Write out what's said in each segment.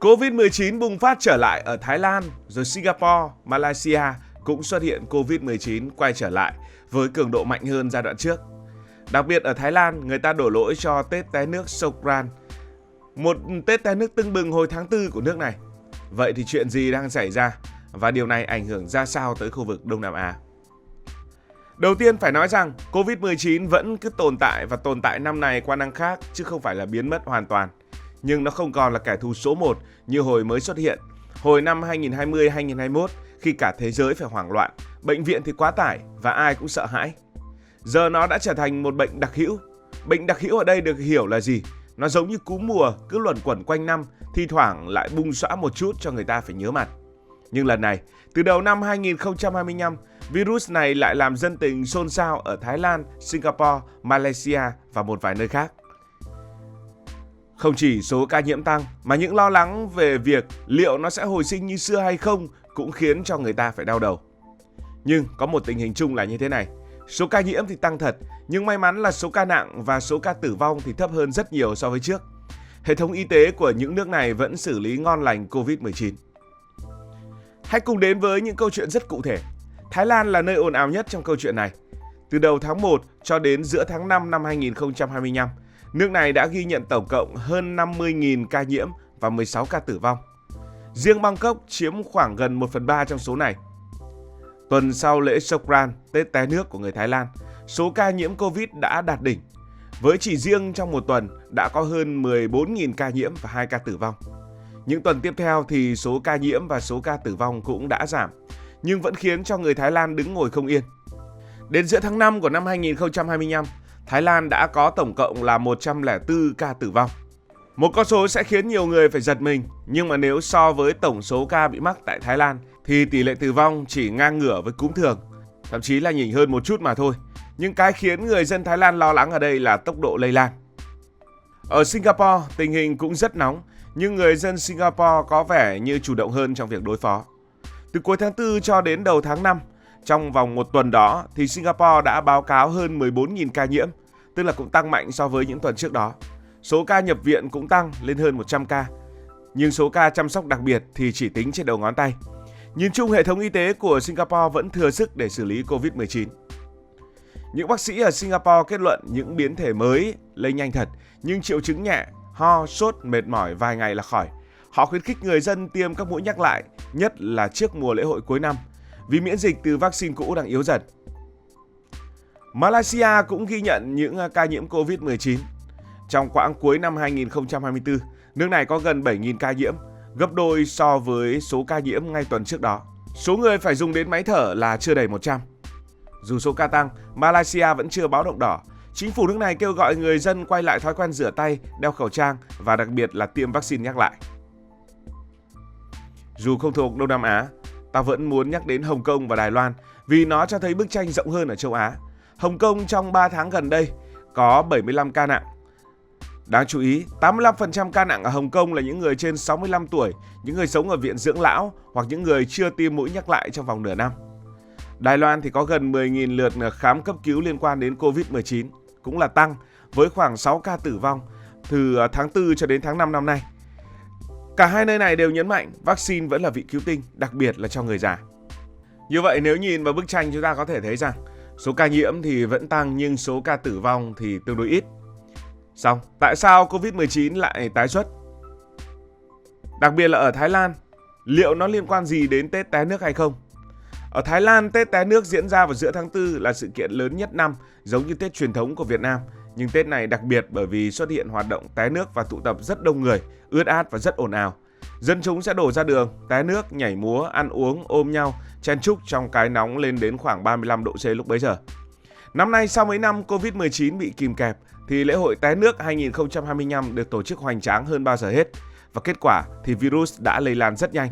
Covid-19 bùng phát trở lại ở Thái Lan, rồi Singapore, Malaysia cũng xuất hiện Covid-19 quay trở lại với cường độ mạnh hơn giai đoạn trước. Đặc biệt ở Thái Lan, người ta đổ lỗi cho Tết Té nước Songkran, một Tết Té nước tưng bừng hồi tháng 4 của nước này. Vậy thì chuyện gì đang xảy ra và điều này ảnh hưởng ra sao tới khu vực Đông Nam Á? Đầu tiên phải nói rằng Covid-19 vẫn cứ tồn tại và tồn tại năm này qua năm khác chứ không phải là biến mất hoàn toàn. Nhưng nó không còn là kẻ thù số 1 như hồi mới xuất hiện. Hồi năm 2020-2021 khi cả thế giới phải hoảng loạn, bệnh viện thì quá tải và ai cũng sợ hãi. Giờ nó đã trở thành một bệnh đặc hữu. Bệnh đặc hữu ở đây được hiểu là gì? Nó giống như cúm mùa cứ luẩn quẩn quanh năm, thi thoảng lại bung xõa một chút cho người ta phải nhớ mặt. Nhưng lần này, từ đầu năm 2025, virus này lại làm dân tình xôn xao ở Thái Lan, Singapore, Malaysia và một vài nơi khác. Không chỉ số ca nhiễm tăng, mà những lo lắng về việc liệu nó sẽ hồi sinh như xưa hay không cũng khiến cho người ta phải đau đầu. Nhưng có một tình hình chung là như thế này. Số ca nhiễm thì tăng thật, nhưng may mắn là số ca nặng và số ca tử vong thì thấp hơn rất nhiều so với trước. Hệ thống y tế của những nước này vẫn xử lý ngon lành Covid-19. Hãy cùng đến với những câu chuyện rất cụ thể. Thái Lan là nơi ồn ào nhất trong câu chuyện này. Từ đầu tháng 1 cho đến giữa tháng 5 năm 2025, nước này đã ghi nhận tổng cộng hơn 50.000 ca nhiễm và 16 ca tử vong. Riêng Bangkok chiếm khoảng gần 1/3 trong số này. Tuần sau lễ Songkran, Tết Té nước của người Thái Lan, số ca nhiễm Covid đã đạt đỉnh. Với chỉ riêng trong một tuần đã có hơn 14.000 ca nhiễm và 2 ca tử vong. Những tuần tiếp theo thì số ca nhiễm và số ca tử vong cũng đã giảm, nhưng vẫn khiến cho người Thái Lan đứng ngồi không yên. Đến giữa tháng 5 của năm 2025, Thái Lan đã có tổng cộng là 104 ca tử vong. Một con số sẽ khiến nhiều người phải giật mình, nhưng mà nếu so với tổng số ca bị mắc tại Thái Lan thì tỷ lệ tử vong chỉ ngang ngửa với cúm thường, thậm chí là nhỉnh hơn một chút mà thôi. Nhưng cái khiến người dân Thái Lan lo lắng ở đây là tốc độ lây lan. Ở Singapore, tình hình cũng rất nóng, nhưng người dân Singapore có vẻ như chủ động hơn trong việc đối phó. Từ cuối tháng 4 cho đến đầu tháng 5, trong vòng một tuần đó thì Singapore đã báo cáo hơn 14.000 ca nhiễm, tức là cũng tăng mạnh so với những tuần trước đó. Số ca nhập viện cũng tăng lên hơn 100 ca, nhưng số ca chăm sóc đặc biệt thì chỉ tính trên đầu ngón tay. Nhìn chung, hệ thống y tế của Singapore vẫn thừa sức để xử lý Covid-19. Những bác sĩ ở Singapore kết luận những biến thể mới lây nhanh thật, nhưng triệu chứng nhẹ, ho, sốt, mệt mỏi vài ngày là khỏi. Họ khuyến khích người dân tiêm các mũi nhắc lại, nhất là trước mùa lễ hội cuối năm, vì miễn dịch từ vaccine cũ đang yếu dần. Malaysia cũng ghi nhận những ca nhiễm Covid-19. Trong quãng cuối năm 2024, nước này có gần 7.000 ca nhiễm, gấp đôi so với số ca nhiễm ngay tuần trước đó. Số người phải dùng đến máy thở là chưa đầy 100. Dù số ca tăng, Malaysia vẫn chưa báo động đỏ. Chính phủ nước này kêu gọi người dân quay lại thói quen rửa tay, đeo khẩu trang và đặc biệt là tiêm vaccine nhắc lại. Dù không thuộc Đông Nam Á, ta vẫn muốn nhắc đến Hồng Kông và Đài Loan vì nó cho thấy bức tranh rộng hơn ở châu Á. Hồng Kông trong 3 tháng gần đây có 75 ca nặng. Đáng chú ý, 85% ca nặng ở Hồng Kông là những người trên 65 tuổi, những người sống ở viện dưỡng lão hoặc những người chưa tiêm mũi nhắc lại trong vòng nửa năm. Đài Loan thì có gần 10.000 lượt khám cấp cứu liên quan đến Covid-19, cũng là tăng với khoảng 6 ca tử vong từ tháng 4 cho đến tháng 5 năm nay. Cả hai nơi này đều nhấn mạnh vaccine vẫn là vị cứu tinh, đặc biệt là cho người già. Như vậy nếu nhìn vào bức tranh chúng ta có thể thấy rằng số ca nhiễm thì vẫn tăng nhưng số ca tử vong thì tương đối ít. Xong, tại sao Covid-19 lại tái xuất? Đặc biệt là ở Thái Lan, liệu nó liên quan gì đến Tết Té nước hay không? Ở Thái Lan, Tết Té nước diễn ra vào giữa tháng 4 là sự kiện lớn nhất năm, giống như Tết truyền thống của Việt Nam. Nhưng Tết này đặc biệt bởi vì xuất hiện hoạt động té nước và tụ tập rất đông người, ướt át và rất ồn ào. Dân chúng sẽ đổ ra đường, té nước, nhảy múa, ăn uống, ôm nhau, chen chúc trong cái nóng lên đến khoảng 35 độ C lúc bấy giờ. Năm nay sau mấy năm Covid-19 bị kìm kẹp, thì lễ hội Té nước 2025 được tổ chức hoành tráng hơn bao giờ hết. Và kết quả thì virus đã lây lan rất nhanh.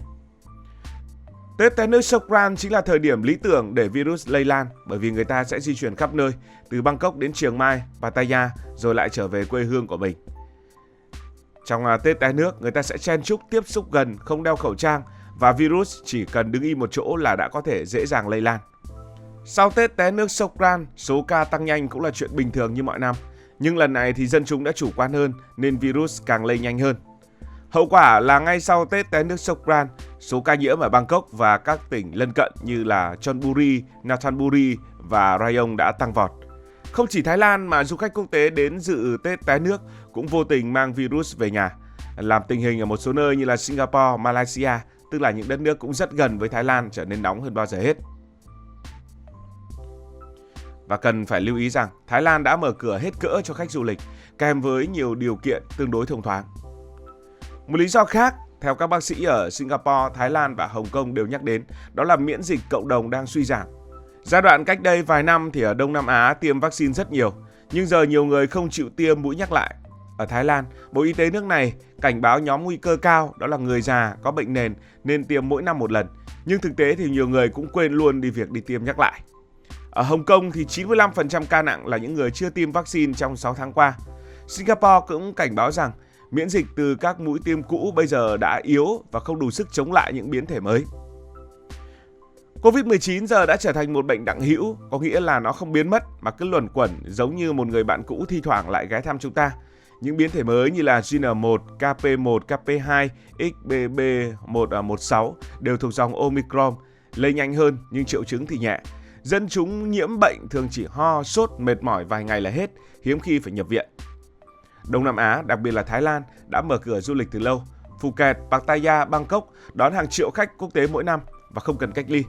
Tết Té nước Songkran chính là thời điểm lý tưởng để virus lây lan bởi vì người ta sẽ di chuyển khắp nơi, từ Bangkok đến Chiang Mai, Pattaya rồi lại trở về quê hương của mình. Trong Tết Té nước, người ta sẽ chen chúc tiếp xúc gần, không đeo khẩu trang và virus chỉ cần đứng im một chỗ là đã có thể dễ dàng lây lan. Sau Tết Té nước Songkran, số ca tăng nhanh cũng là chuyện bình thường như mọi năm. Nhưng lần này thì dân chúng đã chủ quan hơn nên virus càng lây nhanh hơn. Hậu quả là ngay sau Tết té nước Songkran, số ca nhiễm ở Bangkok và các tỉnh lân cận như là Chonburi, Nonthaburi và Rayong đã tăng vọt. Không chỉ Thái Lan mà du khách quốc tế đến dự Tết té nước cũng vô tình mang virus về nhà, làm tình hình ở một số nơi như là Singapore, Malaysia, tức là những đất nước cũng rất gần với Thái Lan, trở nên nóng hơn bao giờ hết. Và cần phải lưu ý rằng Thái Lan đã mở cửa hết cỡ cho khách du lịch, kèm với nhiều điều kiện tương đối thông thoáng. Một lý do khác, theo các bác sĩ ở Singapore, Thái Lan và Hồng Kông đều nhắc đến, đó là miễn dịch cộng đồng đang suy giảm. Giai đoạn cách đây vài năm thì ở Đông Nam Á tiêm vaccine rất nhiều, nhưng giờ nhiều người không chịu tiêm mũi nhắc lại. Ở Thái Lan, Bộ Y tế nước này cảnh báo nhóm nguy cơ cao, đó là người già, có bệnh nền nên tiêm mỗi năm một lần. Nhưng thực tế thì nhiều người cũng quên luôn việc đi tiêm nhắc lại. Ở Hồng Kông thì 95% ca nặng là những người chưa tiêm vaccine trong 6 tháng qua. Singapore cũng cảnh báo rằng miễn dịch từ các mũi tiêm cũ bây giờ đã yếu và không đủ sức chống lại những biến thể mới. Covid-19 giờ đã trở thành một bệnh đặng hữu, có nghĩa là nó không biến mất mà cứ luẩn quẩn giống như một người bạn cũ thi thoảng lại ghé thăm chúng ta. Những biến thể mới như là JN1, KP1, KP2, XBB116 đều thuộc dòng Omicron, lây nhanh hơn nhưng triệu chứng thì nhẹ. Dân chúng nhiễm bệnh thường chỉ ho, sốt, mệt mỏi vài ngày là hết, hiếm khi phải nhập viện. Đông Nam Á, đặc biệt là Thái Lan, đã mở cửa du lịch từ lâu. Phuket, Pattaya, Bangkok đón hàng triệu khách quốc tế mỗi năm và không cần cách ly.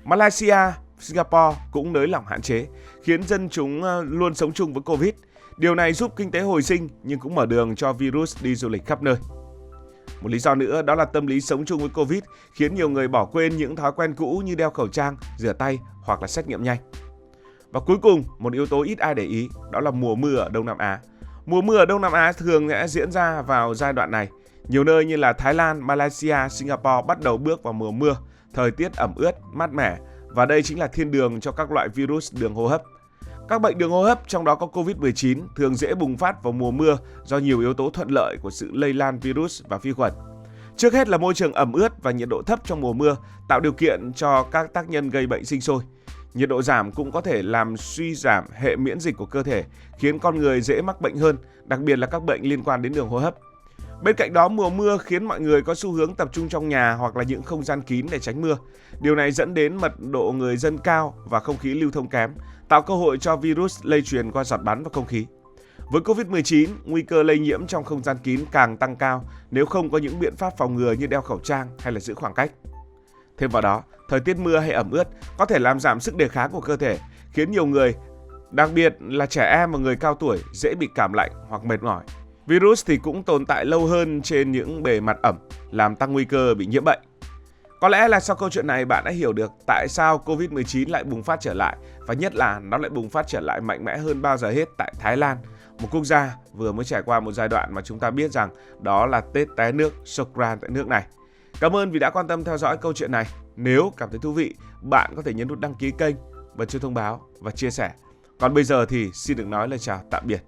Malaysia, Singapore cũng nới lỏng hạn chế, khiến dân chúng luôn sống chung với Covid. Điều này giúp kinh tế hồi sinh nhưng cũng mở đường cho virus đi du lịch khắp nơi. Một lý do nữa đó là tâm lý sống chung với Covid khiến nhiều người bỏ quên những thói quen cũ như đeo khẩu trang, rửa tay hoặc là xét nghiệm nhanh. Và cuối cùng, một yếu tố ít ai để ý, đó là mùa mưa ở Đông Nam Á. Mùa mưa ở Đông Nam Á thường sẽ diễn ra vào giai đoạn này. Nhiều nơi như là Thái Lan, Malaysia, Singapore bắt đầu bước vào mùa mưa, thời tiết ẩm ướt, mát mẻ và đây chính là thiên đường cho các loại virus đường hô hấp. Các bệnh đường hô hấp, trong đó có Covid-19, thường dễ bùng phát vào mùa mưa do nhiều yếu tố thuận lợi của sự lây lan virus và vi khuẩn. Trước hết là môi trường ẩm ướt và nhiệt độ thấp trong mùa mưa tạo điều kiện cho các tác nhân gây bệnh sinh sôi. Nhiệt độ giảm cũng có thể làm suy giảm hệ miễn dịch của cơ thể, khiến con người dễ mắc bệnh hơn, đặc biệt là các bệnh liên quan đến đường hô hấp. Bên cạnh đó, mùa mưa khiến mọi người có xu hướng tập trung trong nhà hoặc là những không gian kín để tránh mưa. Điều này dẫn đến mật độ người dân cao và không khí lưu thông kém, tạo cơ hội cho virus lây truyền qua giọt bắn và không khí. Với Covid-19, nguy cơ lây nhiễm trong không gian kín càng tăng cao nếu không có những biện pháp phòng ngừa như đeo khẩu trang hay là giữ khoảng cách. Thêm vào đó, thời tiết mưa hay ẩm ướt có thể làm giảm sức đề kháng của cơ thể, khiến nhiều người, đặc biệt là trẻ em và người cao tuổi, dễ bị cảm lạnh hoặc mệt mỏi. Virus thì cũng tồn tại lâu hơn trên những bề mặt ẩm, làm tăng nguy cơ bị nhiễm bệnh. Có lẽ là sau câu chuyện này bạn đã hiểu được tại sao Covid-19 lại bùng phát trở lại và nhất là nó lại bùng phát trở lại mạnh mẽ hơn bao giờ hết tại Thái Lan, một quốc gia vừa mới trải qua một giai đoạn mà chúng ta biết rằng đó là Tết té nước Songkran tại nước này. Cảm ơn vì đã quan tâm theo dõi câu chuyện này. Nếu cảm thấy thú vị, bạn có thể nhấn nút đăng ký kênh, bật chuông thông báo và chia sẻ. Còn bây giờ thì xin được nói lời chào tạm biệt.